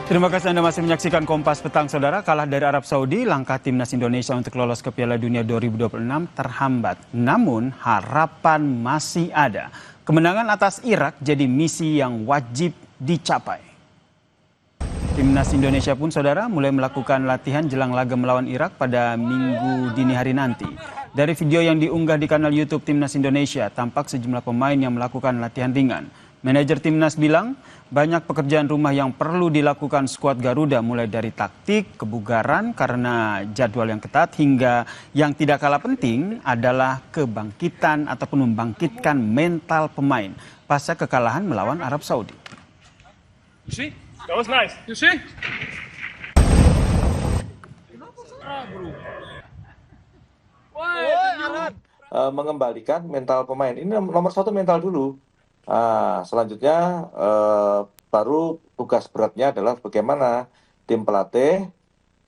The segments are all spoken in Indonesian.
Terima kasih Anda masih menyaksikan Kompas Petang, Saudara. Kalah dari Arab Saudi, langkah timnas Indonesia untuk lolos ke Piala Dunia 2026 terhambat. Namun harapan masih ada. Kemenangan atas Irak jadi misi yang wajib dicapai. Timnas Indonesia pun, Saudara, mulai melakukan latihan jelang laga melawan Irak pada Minggu dini hari nanti. Dari video yang diunggah di kanal YouTube Timnas Indonesia, tampak sejumlah pemain yang melakukan latihan ringan. Manajer Timnas bilang, banyak pekerjaan rumah yang perlu dilakukan skuad Garuda, mulai dari taktik, kebugaran karena jadwal yang ketat, hingga yang tidak kalah penting adalah kebangkitan ataupun membangkitkan mental pemain pasca kekalahan melawan Arab Saudi. You see? That was nice. You see? Mengembalikan mental pemain. Ini nomor satu, mental dulu. Selanjutnya baru tugas beratnya adalah bagaimana tim pelatih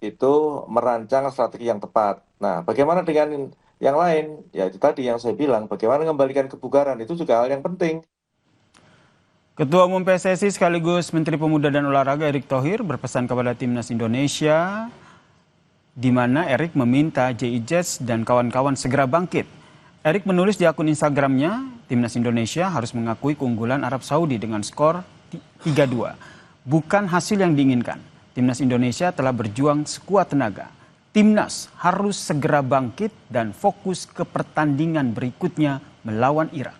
itu merancang strategi yang tepat. Nah, bagaimana dengan yang lain? Ya itu tadi yang saya bilang, bagaimana mengembalikan kebugaran itu juga hal yang penting. Ketua Umum PSSI sekaligus Menteri Pemuda dan Olahraga Erick Thohir berpesan kepada Timnas Indonesia, di mana Erick meminta JI Jets dan kawan-kawan segera bangkit. Erick menulis di akun Instagramnya, Timnas Indonesia harus mengakui keunggulan Arab Saudi dengan skor 3-2. Bukan hasil yang diinginkan. Timnas Indonesia telah berjuang sekuat tenaga. Timnas harus segera bangkit dan fokus ke pertandingan berikutnya melawan Irak.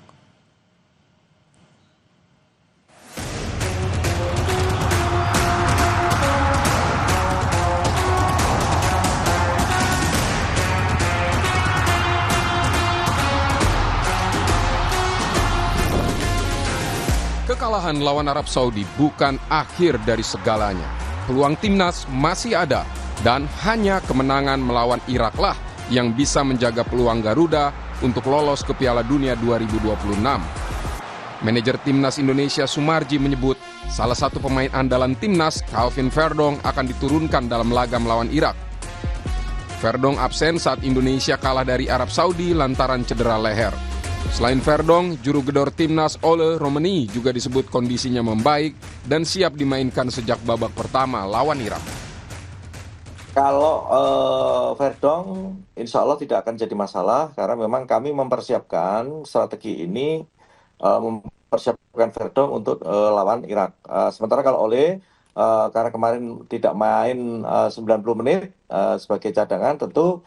Kekalahan lawan Arab Saudi bukan akhir dari segalanya. Peluang timnas masih ada dan hanya kemenangan melawan Iraklah yang bisa menjaga peluang Garuda untuk lolos ke Piala Dunia 2026. Manajer timnas Indonesia Sumarji menyebut salah satu pemain andalan timnas, Calvin Verdong, akan diturunkan dalam laga melawan Irak. Verdong absen saat Indonesia kalah dari Arab Saudi lantaran cedera leher. Selain Verdong, juru gedor timnas Ole Romani juga disebut kondisinya membaik dan siap dimainkan sejak babak pertama lawan Irak. Kalau Verdong insya Allah tidak akan jadi masalah karena memang kami mempersiapkan strategi ini, mempersiapkan Verdong untuk lawan Irak. Sementara kalau Ole karena kemarin tidak main 90 menit sebagai cadangan, tentu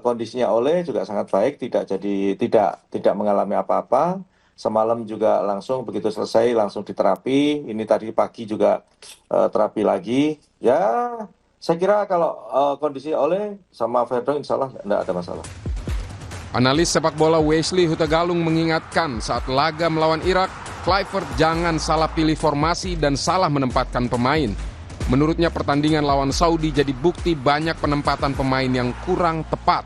kondisinya Ole juga sangat baik, tidak mengalami apa-apa. Semalam juga langsung begitu selesai langsung diterapi. Ini tadi pagi juga terapi lagi. Ya, saya kira kalau kondisi Ole sama Verdong insya Allah tidak ada masalah. Analis sepak bola Wesley Hutagalung mengingatkan saat laga melawan Irak, Kluivert jangan salah pilih formasi dan salah menempatkan pemain. Menurutnya pertandingan lawan Saudi jadi bukti banyak penempatan pemain yang kurang tepat.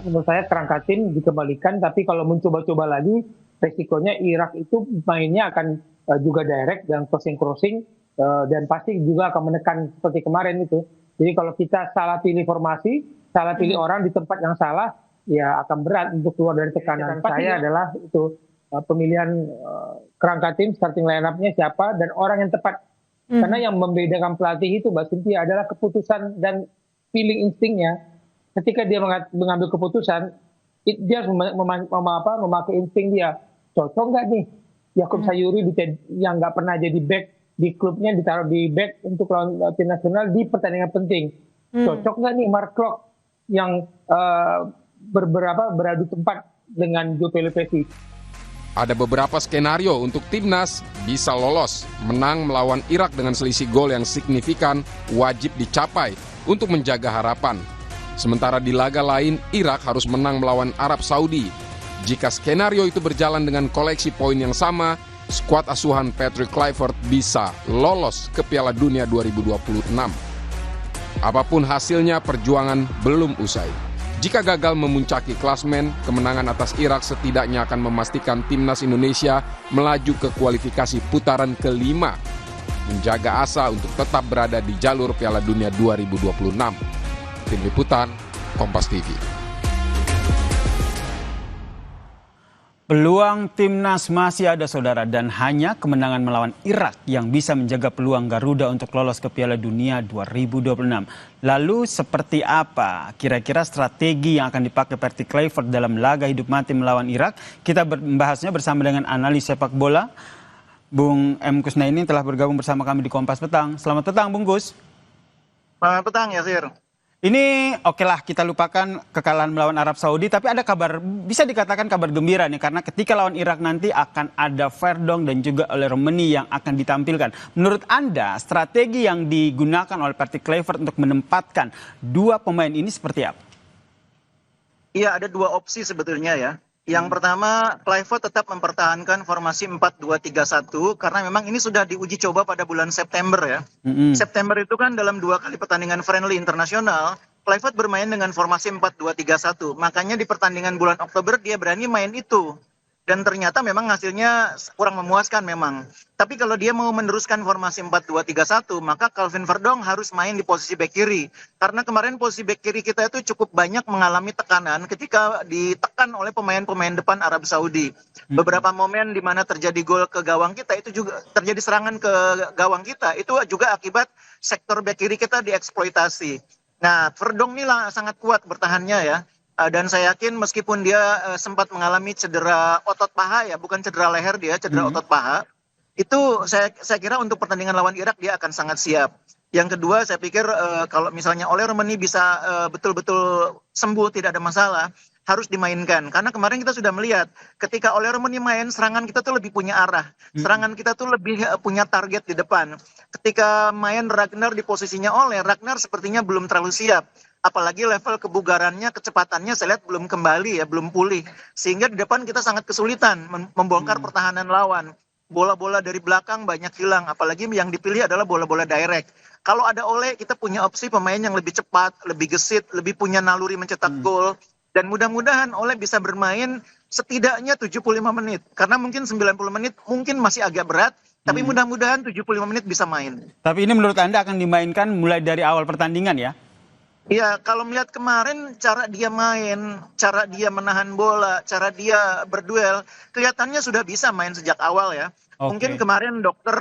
Menurut saya kerangka tim dikembalikan, tapi kalau mencoba-coba lagi, resikonya Irak itu mainnya akan juga direct dan crossing dan pasti juga akan menekan seperti kemarin itu. Jadi kalau kita salah pilih formasi, salah pilih orang di tempat yang salah, ya akan berat untuk keluar dari tekanan. Saya adalah itu pemilihan kerangka tim, starting line up-nya siapa dan orang yang tepat. Karena yang membedakan pelatih itu, Mbak Cynthia, adalah keputusan dan feeling instingnya. Ketika dia mengambil keputusan, dia harus memakai insting dia. Cocok nggak nih Yakub Sayuri yang nggak pernah jadi back di klubnya ditaruh di back untuk lawan tim nasional di pertandingan penting. Cocok nggak nih Mark Klok yang beradu tempat dengan Joe Pelopessi. Ada beberapa skenario untuk timnas bisa lolos. Menang melawan Irak dengan selisih gol yang signifikan wajib dicapai untuk menjaga harapan. Sementara di laga lain, Irak harus menang melawan Arab Saudi. Jika skenario itu berjalan dengan koleksi poin yang sama, skuad asuhan Patrick Kluivert bisa lolos ke Piala Dunia 2026. Apapun hasilnya, perjuangan belum usai. Jika gagal memuncaki klasmen, kemenangan atas Irak setidaknya akan memastikan timnas Indonesia melaju ke kualifikasi putaran kelima, menjaga asa untuk tetap berada di jalur Piala Dunia 2026. Tim Liputan, Kompas TV. Peluang timnas masih ada saudara dan hanya kemenangan melawan Irak yang bisa menjaga peluang Garuda untuk lolos ke Piala Dunia 2026. Lalu seperti apa kira-kira strategi yang akan dipakai Perty Clifford dalam laga hidup mati melawan Irak? Kita membahasnya bersama dengan analis sepak bola Bung M. Kusnaini telah bergabung bersama kami di Kompas Petang. Selamat petang Bung Gus. Selamat petang ya Sir. Ini oke lah kita lupakan kekalahan melawan Arab Saudi, tapi ada kabar, bisa dikatakan kabar gembira nih, karena ketika lawan Irak nanti akan ada Verdonk dan juga oleh Romani yang akan ditampilkan. Menurut Anda, strategi yang digunakan oleh Perty Clifford untuk menempatkan dua pemain ini seperti apa? Iya, ada dua opsi sebetulnya ya. Yang pertama, Clifford tetap mempertahankan formasi 4-2-3-1 karena memang ini sudah diuji coba pada bulan September ya. September itu kan dalam 2 kali pertandingan friendly internasional, Clifford bermain dengan formasi 4-2-3-1. Makanya di pertandingan bulan Oktober dia berani main itu. Dan ternyata memang hasilnya kurang memuaskan memang. Tapi kalau dia mau meneruskan formasi 4-2-3-1, maka Calvin Verdonk harus main di posisi bek kiri. Karena kemarin posisi bek kiri kita itu cukup banyak mengalami tekanan ketika ditekan oleh pemain-pemain depan Arab Saudi. Beberapa momen di mana terjadi gol ke gawang kita, itu juga terjadi serangan ke gawang kita, itu juga akibat sektor bek kiri kita dieksploitasi. Nah, Verdonk ini sangat kuat bertahannya ya. Dan saya yakin meskipun dia sempat mengalami cedera otot paha ya, bukan cedera leher dia, cedera otot paha. Itu saya kira untuk pertandingan lawan Irak dia akan sangat siap. Yang kedua saya pikir kalau misalnya Ole Romani bisa betul-betul sembuh, tidak ada masalah, harus dimainkan. Karena kemarin kita sudah melihat ketika Ole Romani main, serangan kita tuh lebih punya arah. Serangan kita tuh lebih punya target di depan. Ketika main Ragnar di posisinya Ole, Ragnar sepertinya belum terlalu siap. Apalagi level kebugarannya, kecepatannya saya lihat belum kembali ya, belum pulih. Sehingga di depan kita sangat kesulitan membongkar pertahanan lawan. Bola-bola dari belakang banyak hilang, apalagi yang dipilih adalah bola-bola direct. Kalau ada Ole, kita punya opsi pemain yang lebih cepat, lebih gesit, lebih punya naluri mencetak gol. Dan mudah-mudahan Ole bisa bermain setidaknya 75 menit. Karena mungkin 90 menit mungkin masih agak berat, tapi mudah-mudahan 75 menit bisa main. Tapi ini menurut Anda akan dimainkan mulai dari awal pertandingan ya? Ya, kalau melihat kemarin cara dia main, cara dia menahan bola, cara dia berduel, kelihatannya sudah bisa main sejak awal ya. Mungkin kemarin dokter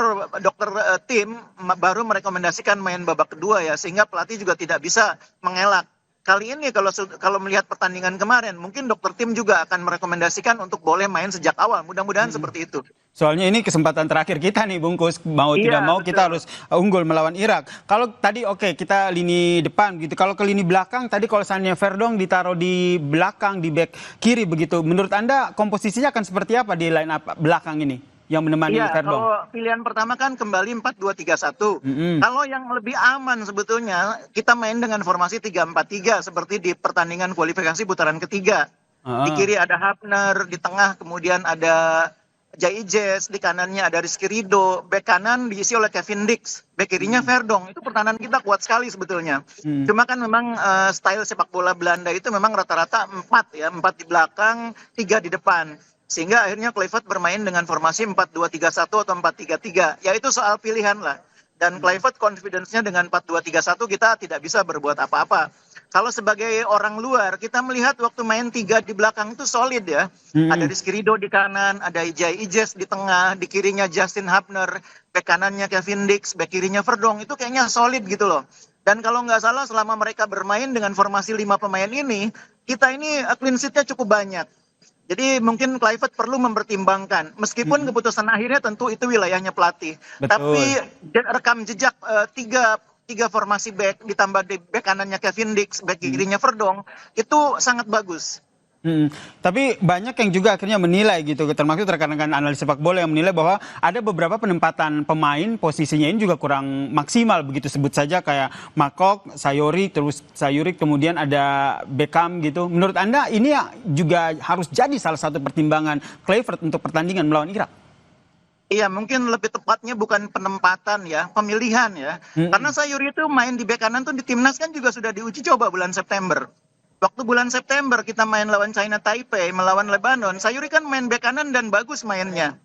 tim baru merekomendasikan main babak kedua ya, sehingga pelatih juga tidak bisa mengelak. Kali ini kalau melihat pertandingan kemarin, mungkin dokter tim juga akan merekomendasikan untuk boleh main sejak awal. Mudah-mudahan seperti itu. Soalnya ini kesempatan terakhir kita nih Bungkus, mau tidak mau betul. Kita harus unggul melawan Irak. Kalau tadi kita lini depan gitu, kalau ke lini belakang tadi kalau misalnya Verdonk ditaruh di belakang di back kiri begitu, menurut Anda komposisinya akan seperti apa di line up belakang ini yang menemani Verdonk? Kalau pilihan pertama kan kembali 4-2-3-1. Kalau yang lebih aman sebetulnya kita main dengan formasi 3-4-3 seperti di pertandingan kualifikasi putaran ketiga. Di kiri ada Hafner, di tengah kemudian ada Jaijes, di kanannya ada Rizky Ridho, bek kanan diisi oleh Kevin Dix, bek kirinya Verdonk. Itu pertahanan kita kuat sekali sebetulnya. Cuma kan memang style sepak bola Belanda itu memang rata-rata 4 di belakang, 3 di depan. Sehingga akhirnya Clifford bermain dengan formasi 4-2-3-1 atau 4-3-3. Ya itu soal pilihan lah. Dan Clifford confidence-nya dengan 4-2-3-1 kita tidak bisa berbuat apa-apa. Kalau sebagai orang luar, kita melihat waktu main 3 di belakang itu solid ya. Ada Rizky Ridho di kanan, ada Jaijes di tengah, di kirinya Justin Hafner, bek kanannya Kevin Dix, bek kirinya Verdonk. Itu kayaknya solid gitu loh. Dan kalau nggak salah selama mereka bermain dengan formasi 5 pemain ini, kita ini clean sheet-nya cukup banyak. Jadi mungkin Clifford perlu mempertimbangkan, meskipun keputusan akhirnya tentu itu wilayahnya pelatih. Betul. Tapi rekam jejak tiga formasi back ditambah di back kanannya Kevin Dix, back kirinya Verdonk, itu sangat bagus. Tapi banyak yang juga akhirnya menilai gitu, termasuk rekan-rekan analis sepak bola yang menilai bahwa ada beberapa penempatan pemain posisinya ini juga kurang maksimal begitu, sebut saja kayak Makok, Sayuri, kemudian ada Beckham gitu. Menurut Anda ini juga harus jadi salah satu pertimbangan Clifford untuk pertandingan melawan Irak? Iya, mungkin lebih tepatnya bukan penempatan ya, pemilihan ya. Karena Sayuri itu main di bek kanan tuh di timnas kan juga sudah diuji coba bulan September. Waktu bulan September kita main lawan China Taipei, melawan Lebanon, Sayuri kan main bek kanan dan bagus mainnya.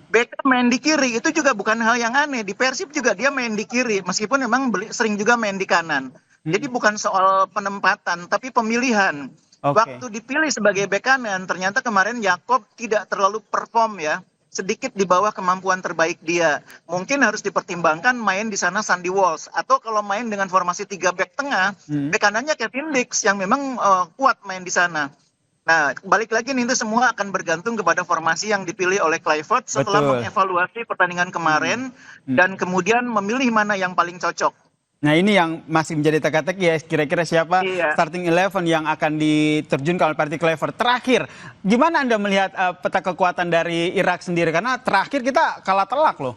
Beckham main di kiri, itu juga bukan hal yang aneh. Di Persib juga dia main di kiri, meskipun memang sering juga main di kanan. Jadi bukan soal penempatan, tapi pemilihan. Oke. Waktu dipilih sebagai bek kanan, ternyata kemarin Yakob tidak terlalu perform ya, sedikit di bawah kemampuan terbaik dia. Mungkin harus dipertimbangkan main di sana Sandy Walsh, atau kalau main dengan formasi 3 bek tengah, bek kanannya Kevin Dix yang memang kuat main di sana. Nah, balik lagi nih, itu semua akan bergantung kepada formasi yang dipilih oleh Clifford setelah Betul. mengevaluasi pertandingan kemarin dan kemudian memilih mana yang paling cocok. Nah, ini yang masih menjadi teka-teki ya, kira-kira siapa Iya. starting 11 yang akan diterjunkan oleh pelatih Clifford. Terakhir, gimana Anda melihat peta kekuatan dari Irak sendiri? Karena terakhir kita kalah telak loh.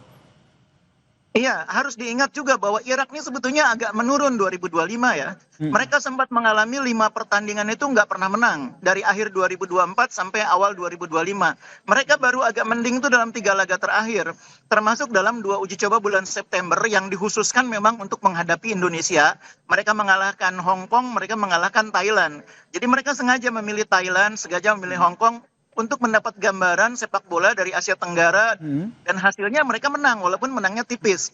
Iya, harus diingat juga bahwa Irak ini sebetulnya agak menurun 2025 ya. Mereka sempat mengalami 5 pertandingan itu nggak pernah menang. Dari akhir 2024 sampai awal 2025. Mereka baru agak mending itu dalam 3 laga terakhir. Termasuk dalam 2 uji coba bulan September yang dikhususkan memang untuk menghadapi Indonesia. Mereka mengalahkan Hong Kong, mereka mengalahkan Thailand. Jadi mereka sengaja memilih Thailand, sengaja memilih Hong Kong untuk mendapat gambaran sepak bola dari Asia Tenggara, dan hasilnya mereka menang walaupun menangnya tipis.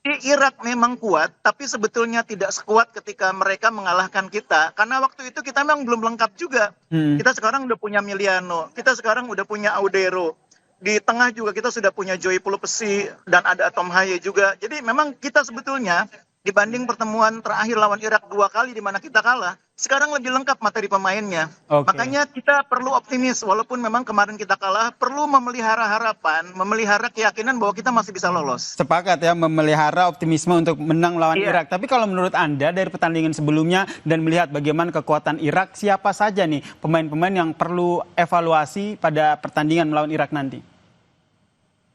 Di Irak memang kuat, tapi sebetulnya tidak sekuat ketika mereka mengalahkan kita, karena waktu itu kita memang belum lengkap juga. Kita sekarang udah punya Miliano, kita sekarang udah punya Audero, di tengah juga kita sudah punya Joy Pulupesi dan ada Tom Haye juga. Jadi memang kita sebetulnya dibanding pertemuan terakhir lawan Irak 2 kali di mana kita kalah, sekarang lebih lengkap materi pemainnya. Oke. Makanya kita perlu optimis, walaupun memang kemarin kita kalah, perlu memelihara harapan, memelihara keyakinan bahwa kita masih bisa lolos. Sepakat ya, memelihara optimisme untuk menang melawan Iya. Irak. Tapi kalau menurut Anda dari pertandingan sebelumnya dan melihat bagaimana kekuatan Irak, siapa saja nih pemain-pemain yang perlu evaluasi pada pertandingan melawan Irak nanti?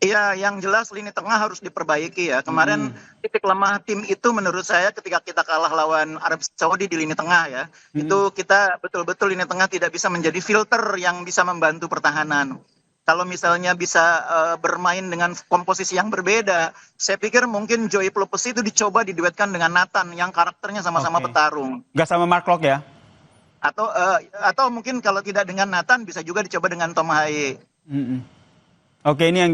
Iya, yang jelas lini tengah harus diperbaiki ya. Kemarin titik lemah tim itu menurut saya ketika kita kalah lawan Arab Saudi di lini tengah ya. Itu kita betul-betul lini tengah tidak bisa menjadi filter yang bisa membantu pertahanan. Kalau misalnya bisa bermain dengan komposisi yang berbeda, saya pikir mungkin Joy Pulupesi itu dicoba diduetkan dengan Nathan yang karakternya sama-sama Oke. petarung. Gak sama Mark Locke ya? Atau mungkin kalau tidak dengan Nathan bisa juga dicoba dengan Tom Haye. Oke, ini yang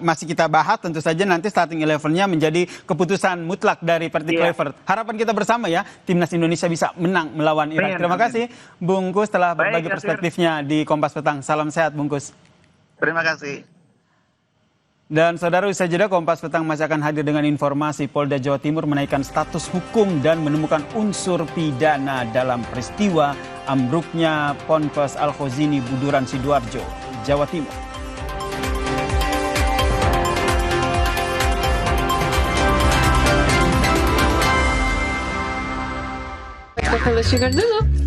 masih kita bahas, tentu saja nanti starting 11-nya menjadi keputusan mutlak dari pelatih Iya. Clifford. Harapan kita bersama ya, timnas Indonesia bisa menang melawan Irak. Amin, Terima amin. kasih Bungkus telah Baik, berbagi Yasir. perspektifnya di Kompas Petang. Salam sehat Bungkus. Terima kasih. Dan saudara, usai jeda Kompas Petang masih akan hadir dengan informasi Polda Jawa Timur menaikkan status hukum dan menemukan unsur pidana dalam peristiwa ambruknya Ponpes Al-Khozini Buduran Sidoarjo, Jawa Timur. Kita sugar dulu.